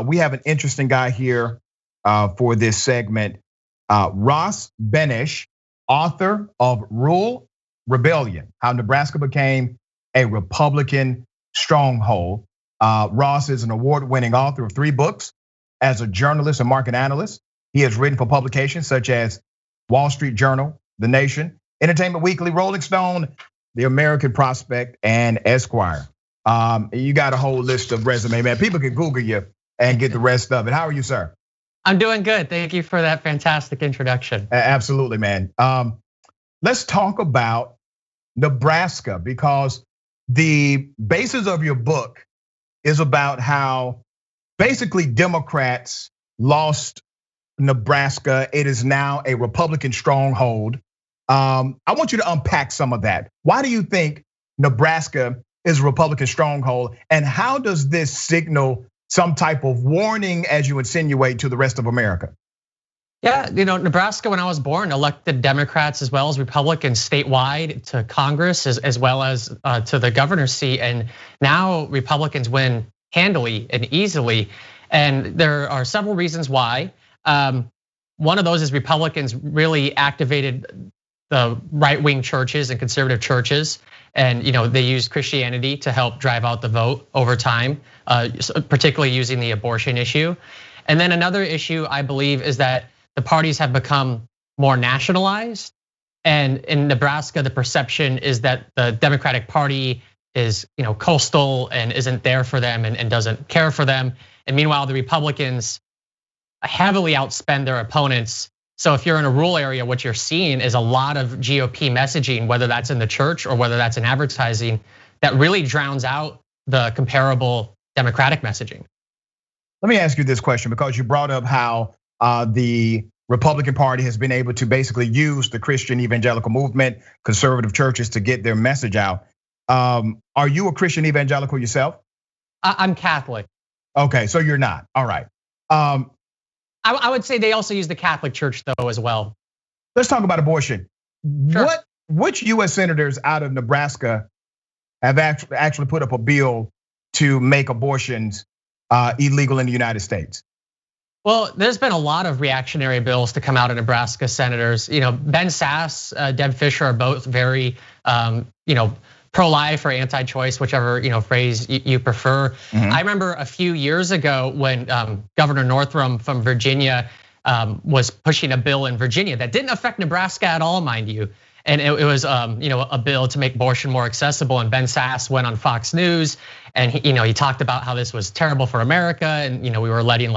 We have an interesting guy here for this segment. Ross Benish, author of Rural Rebellion, How Nebraska Became a Republican Stronghold. Ross is an award-winning author of 3 books. As a journalist and market analyst, he has written for publications such as Wall Street Journal, The Nation, Entertainment Weekly, Rolling Stone, The American Prospect, and Esquire. You got a whole list of resume, man. People can Google you and get the rest of it. How are you, sir? I'm doing good. Thank you for that fantastic introduction. Absolutely, man. Let's talk about Nebraska, because the basis of your book is about how basically Democrats lost Nebraska. It is now a Republican stronghold. I want you to unpack some of that. Why do you think Nebraska is a Republican stronghold, and how does this signal some type of warning, as you insinuate, to the rest of America? Yeah, Nebraska, when I was born, elected Democrats as well as Republicans statewide to Congress, as well as to the governor's seat. And now Republicans win handily and easily. And there are several reasons why. One of those is Republicans really activated the right-wing churches and conservative churches. And they used Christianity to help drive out the vote over time, particularly using the abortion issue. And then another issue, I believe, is that the parties have become more nationalized. And in Nebraska, the perception is that the Democratic Party is coastal and isn't there for them and doesn't care for them. And meanwhile, the Republicans heavily outspend their opponents. So if you're in a rural area, what you're seeing is a lot of GOP messaging, whether that's in the church or whether that's in advertising, that really drowns out the comparable Democratic messaging. Let me ask you this question, because you brought up how the Republican Party has been able to basically use the Christian evangelical movement, conservative churches, to get their message out. Are you a Christian evangelical yourself? I'm Catholic. Okay, so you're not. All right. I would say they also use the Catholic Church though as well. Let's talk about abortion. Sure. Which US senators out of Nebraska have actually put up a bill to make abortions illegal in the United States? Well, there's been a lot of reactionary bills to come out of Nebraska senators. Ben Sass, Deb Fischer are both very, pro-life or anti-choice, whichever phrase you prefer. I remember a few years ago when Governor Northam from Virginia was pushing a bill in Virginia that didn't affect Nebraska at all, mind you. And it was a bill to make abortion more accessible. And Ben Sass went on Fox News and he talked about how this was terrible for America, and we were letting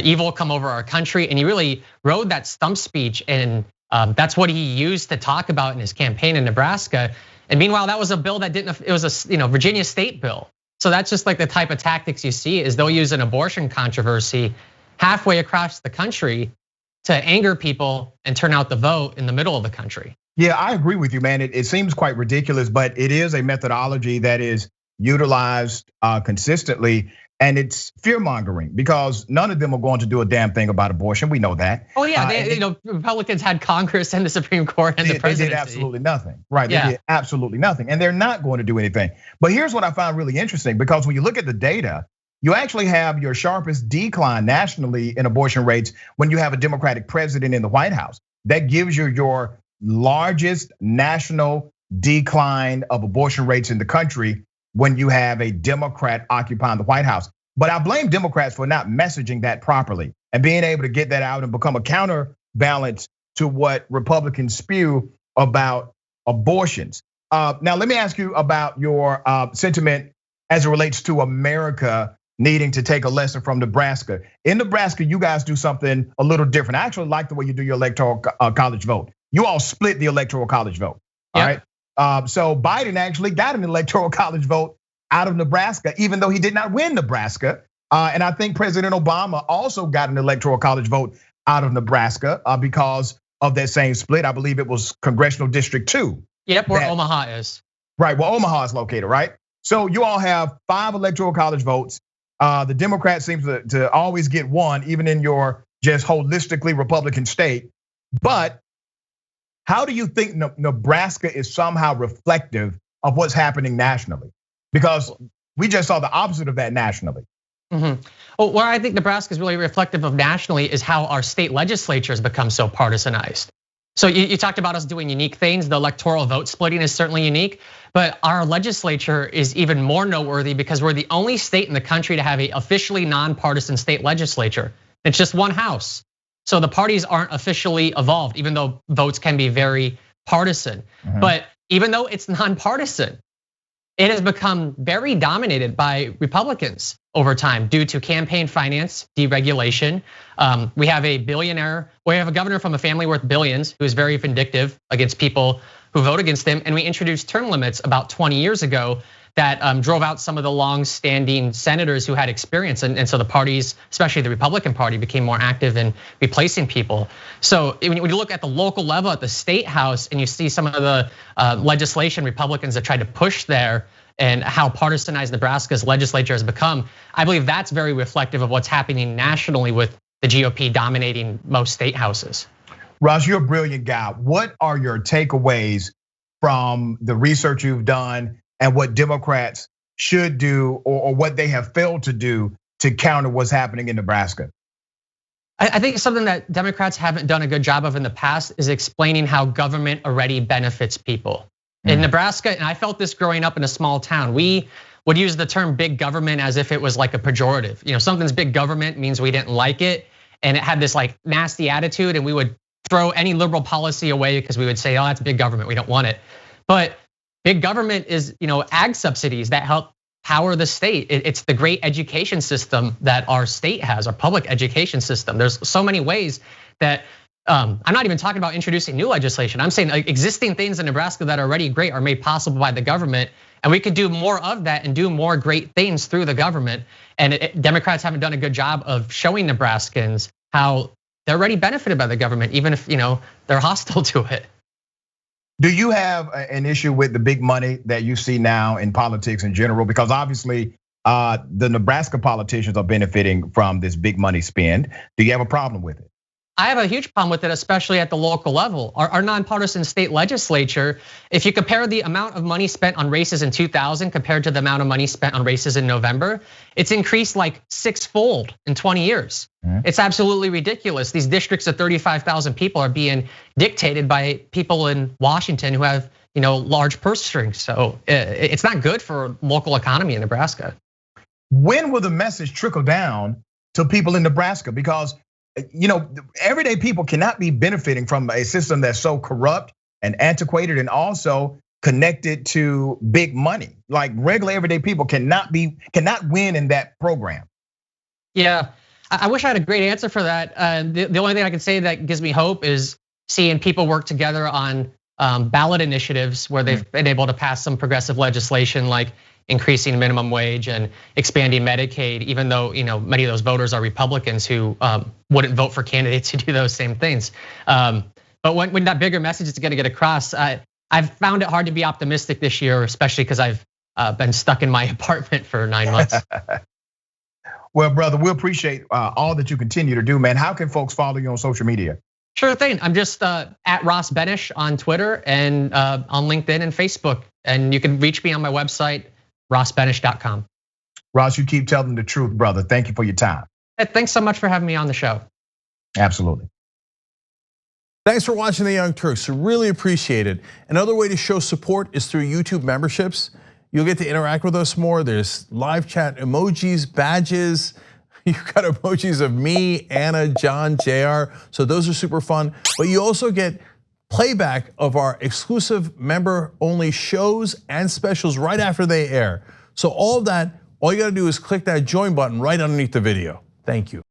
evil come over our country. And he really rode that stump speech, and that's what he used to talk about in his campaign in Nebraska. And meanwhile, that was a bill that didn't. It was a Virginia state bill. So that's just like the type of tactics you see, is they'll use an abortion controversy halfway across the country to anger people and turn out the vote in the middle of the country. Yeah, I agree with you, man. It seems quite ridiculous, but it is a methodology that is utilized consistently, and it's fear mongering, because none of them are going to do a damn thing about abortion. We know that. Oh yeah, Republicans had Congress and the Supreme Court and the presidency. They did absolutely nothing, right? They did absolutely nothing, and they're not going to do anything. But here's what I found really interesting, because when you look at the data, you actually have your sharpest decline nationally in abortion rates when you have a Democratic president in the White House. That gives you your largest national decline of abortion rates in the country when you have a Democrat occupying the White House. But I blame Democrats for not messaging that properly and being able to get that out and become a counterbalance to what Republicans spew about abortions. Now, let me ask you about your sentiment as it relates to America needing to take a lesson from Nebraska. In Nebraska, you guys do something a little different. I actually like the way you do your electoral college vote. You all split the electoral college vote, all right? So Biden actually got an electoral college vote out of Nebraska, even though he did not win Nebraska. And I think President Obama also got an electoral college vote out of Nebraska because of that same split. I believe it was Congressional District 2. Yep, where Omaha is. Right, where Omaha is located, right? So you all have 5 electoral college votes. The Democrats seem to always get one, even in your just holistically Republican state. But how do you think Nebraska is somehow reflective of what's happening nationally? Because we just saw the opposite of that nationally. Well, where I think Nebraska is really reflective of nationally is how our state legislature has become so partisanized. So you talked about us doing unique things. The electoral vote splitting is certainly unique, but our legislature is even more noteworthy because we're the only state in the country to have a officially nonpartisan state legislature. It's just one house. So the parties aren't officially evolved, even though votes can be very partisan. But even though it's nonpartisan, it has become very dominated by Republicans over time due to campaign finance, deregulation. We have a billionaire, we have a governor from a family worth billions who is very vindictive against people who vote against him. And we introduced term limits about 20 years ago that drove out some of the long-standing senators who had experience. And so the parties, especially the Republican Party, became more active in replacing people. So when you look at the local level at the state house and you see some of the legislation Republicans have tried to push there and how partisanized Nebraska's legislature has become, I believe that's very reflective of what's happening nationally with the GOP dominating most state houses. Ross, you're a brilliant guy. What are your takeaways from the research you've done and what Democrats should do or what they have failed to do to counter what's happening in Nebraska? I think something that Democrats haven't done a good job of in the past is explaining how government already benefits people. In Nebraska, and I felt this growing up in a small town, we would use the term big government as if it was like a pejorative. Something's big government means we didn't like it, and it had this like nasty attitude, and we would throw any liberal policy away because we would say, oh, that's big government, we don't want it. But big government is, ag subsidies that help power the state. It's the great education system that our state has, our public education system. There's so many ways that, I'm not even talking about introducing new legislation. I'm saying existing things in Nebraska that are already great are made possible by the government. And we could do more of that and do more great things through the government. And Democrats haven't done a good job of showing Nebraskans how they're already benefited by the government, even if they're hostile to it. Do you have an issue with the big money that you see now in politics in general? Because obviously the Nebraska politicians are benefiting from this big money spend. Do you have a problem with it? I have a huge problem with it, especially at the local level. Our nonpartisan state legislature, if you compare the amount of money spent on races in 2000 compared to the amount of money spent on races in November, it's increased like sixfold in 20 years. It's absolutely ridiculous. These districts of 35,000 people are being dictated by people in Washington who have large purse strings. So it's not good for local economy in Nebraska. When will the message trickle down to people in Nebraska? Because everyday people cannot be benefiting from a system that's so corrupt and antiquated and also connected to big money. Like regular everyday people cannot win in that program. Yeah, I wish I had a great answer for that. The only thing I can say that gives me hope is seeing people work together on ballot initiatives where they've been able to pass some progressive legislation like increasing minimum wage and expanding Medicaid, even though many of those voters are Republicans who wouldn't vote for candidates who do those same things. But when that bigger message is going to get across, I've found it hard to be optimistic this year, especially because I've been stuck in my apartment for 9 months. Well, brother, we appreciate all that you continue to do, man. How can folks follow you on social media? Sure thing. I'm just at Ross Benish on Twitter and on LinkedIn and Facebook. And you can reach me on my website, rossbenish.com. Ross, you keep telling the truth, brother. Thank you for your time. Thanks so much for having me on the show. Absolutely. Thanks for watching the Young Turks. We really appreciate it. Another way to show support is through YouTube memberships. You'll get to interact with us more. There's live chat emojis, badges. You've got emojis of me, Anna, John, JR. So those are super fun. But you also get playback of our exclusive member-only shows and specials right after they air. So all of that, all you gotta do is click that join button right underneath the video. Thank you.